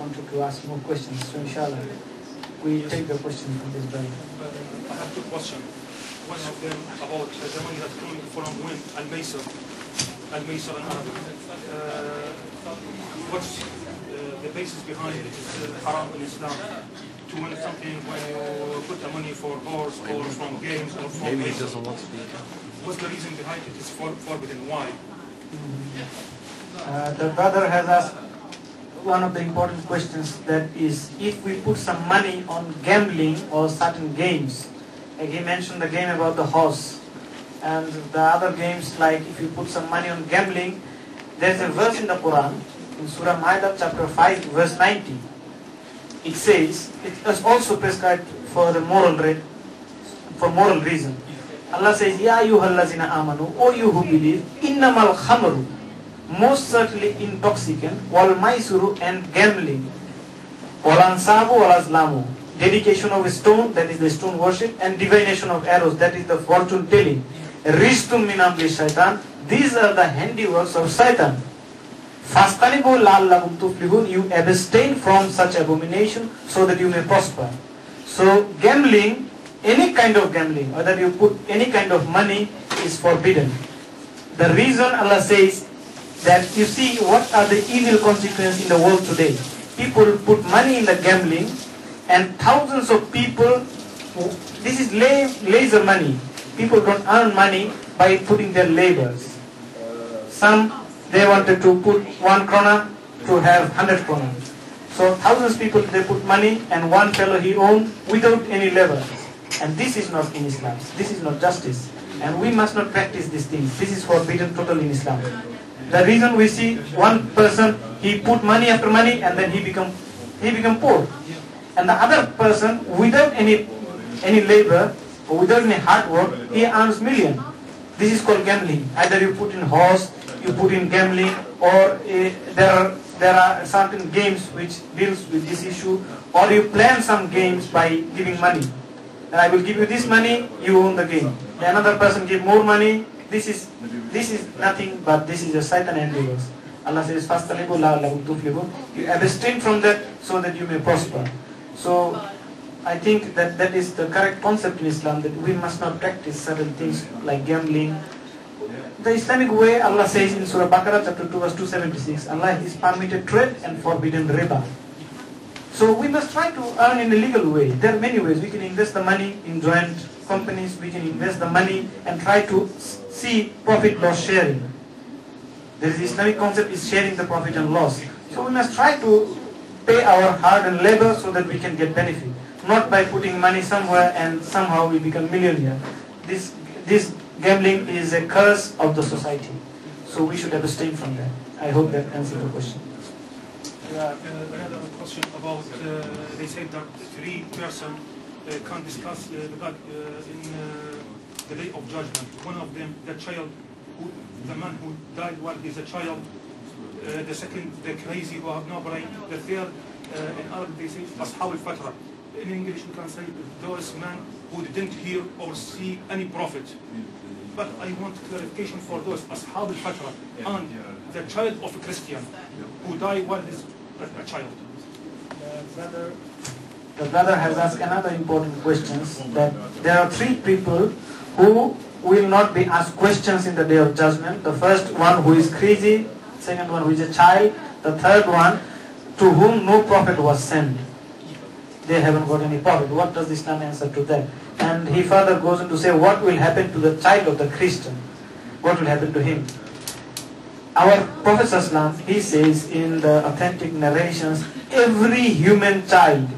wanted to ask more questions. So inshallah, we take the question from this brother. I have two questions. One of them about the money that's coming from when Al-Maysir in Arabic. What's the basis behind it? Is it haram in Islam to win something when you put the money for horse or from games or from Maybe he doesn't want to speak. What's the reason behind it? It's forbidden. Why? The brother has asked one of the important questions, that is, if we put some money on gambling or certain games, like he mentioned the game about the horse, and the other games, like if you put some money on gambling, there's a verse in the Quran, in Surah Ma'idah chapter 5 verse 90. It says, it is also prescribed for the moral reason. Allah says, Ya ayyuhallazina amanu, O you who believe, innamal khamru, most certainly intoxicant, wal maisuru, and gambling, wal ansabu wal azlamu, dedication of a stone, that is the stone worship, and divination of arrows, that is the fortune telling, riztum min amri shaitan, these are the handiworks of Satan. Fastanibu la'allakum tuflihun, you abstain from such abomination so that you may prosper. So gambling, any kind of gambling, whether you put any kind of money, is forbidden. The reason Allah says that, you see what are the evil consequences in the world today. People put money in the gambling, and thousands of people, this is laser money. People don't earn money by putting their labors. Some, they wanted to put 1 krona to have 100 krona. So thousands of people, they put money, and one fellow he owned without any labor. And this is not in Islam. This is not justice. And we must not practice these things. This is forbidden totally in Islam. The reason we see one person, he put money after money, and then he become poor. And the other person, without any labor, or without any hard work, he earns million. This is called gambling. Either you put in horse, you put in gambling, or there are certain games which deals with this issue, or you plan some games by giving money. And I will give you this money, you own the game. Another person give more money. This is nothing but this is a Satan endeavors. Allah says, "Fastanibu la'allakum tuflihun." You abstain from that so that you may prosper. So I think that is the correct concept in Islam, that we must not practice certain things like gambling. The Islamic way, Allah says in Surah Baqarah chapter 2 verse 276, Allah is permitted trade and forbidden riba. So we must try to earn in a legal way. There are many ways. We can invest the money in joint companies, we can invest the money and try to see profit loss sharing. There is the Islamic concept is sharing the profit and loss. So we must try to pay our hard and labor so that we can get benefit. Not by putting money somewhere and somehow we become millionaire. This gambling is a curse of the society. So we should abstain from that. I hope that answers the question. Another question about, they said that 3 persons can discuss God in the day of judgment. One of them, the child, the man who died while he's a child. The second, the crazy who have no brain. The third, in Arabic they say, Ashab al-Fatra. In English we can say those men who didn't hear or see any prophet. But I want clarification for those Ashab al-Fatra and the child of a Christian who died while he's a child. The brother has asked another important question, that there are 3 people who will not be asked questions in the day of judgment. The first one who is crazy, second one who is a child, the third one to whom no prophet was sent. They haven't got any prophet. What does Islam answer to that? And he further goes on to say, what will happen to the child of the Christian? What will happen to him? Our Prophet ﷺ, he says in the authentic narrations, every human child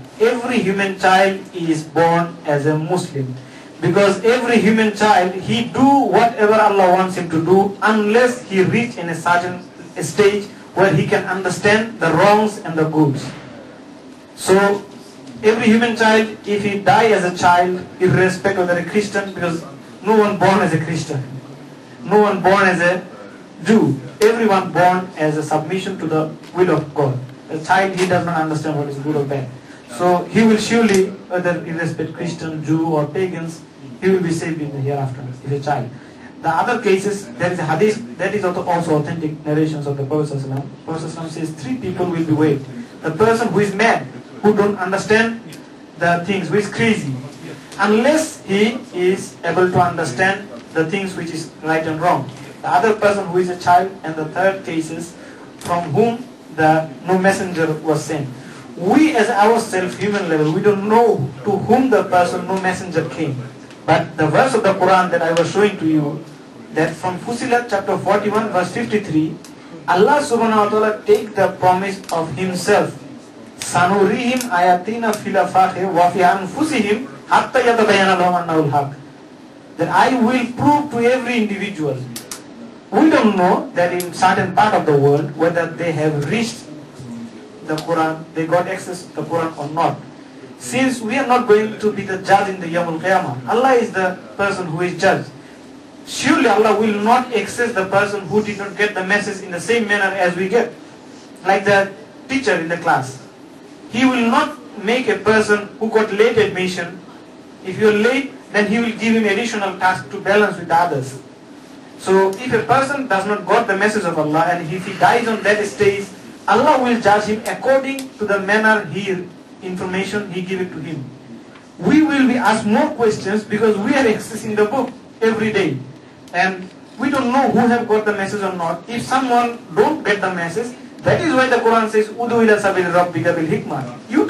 is born as a Muslim. Because every human child, he do whatever Allah wants him to do unless he reach in a certain stage where he can understand the wrongs and the goods. So every human child, if he die as a child, irrespective of whether a Christian, because no one born as a Christian, no one born as a Jew, everyone born as a submission to the will of God. A child, he does not understand what is good or bad. So he will surely, whether irrespective Christian, Jew or pagans, he will be saved in the hereafter, if a child. The other cases, there is a hadith, that is also authentic narrations of the Prophet ﷺ. Prophet ﷺ says 3 people will be waived. the person who is mad, who don't understand the things, who is crazy, unless he is able to understand the things which is right and wrong. The other person who is a child, and the third case is from whom no messenger was sent. We as ourselves, human level, we don't know to whom the person, no messenger came. But the verse of the Quran that I was showing to you, that from Fusilat chapter 41 verse 53, Allah subhanahu wa ta'ala take the promise of himself. Sanurihim ayatina fil afaqi wa fi anfusihim hatta yatabayyana lahum annahu al-haq. That I will prove to every individual. We don't know that in certain part of the world whether they have reached the Quran, they got access to the Quran or not. Since we are not going to be the judge in the Yawm al-Qiyamah, Allah is the person who is judge. Surely Allah will not access the person who did not get the message in the same manner as we get. Like the teacher in the class. He will not make a person who got late admission. If you are late, then he will give him additional task to balance with the others. So if a person does not got the message of Allah, and if he dies on that stage, Allah will judge him according to the manner information he give it to him. We will be asked more questions because we are accessing the book every day. And we don't know who have got the message or not. If someone don't get the message, that is why the Quran says, Udu ila sabil rabbika bil hikmah. You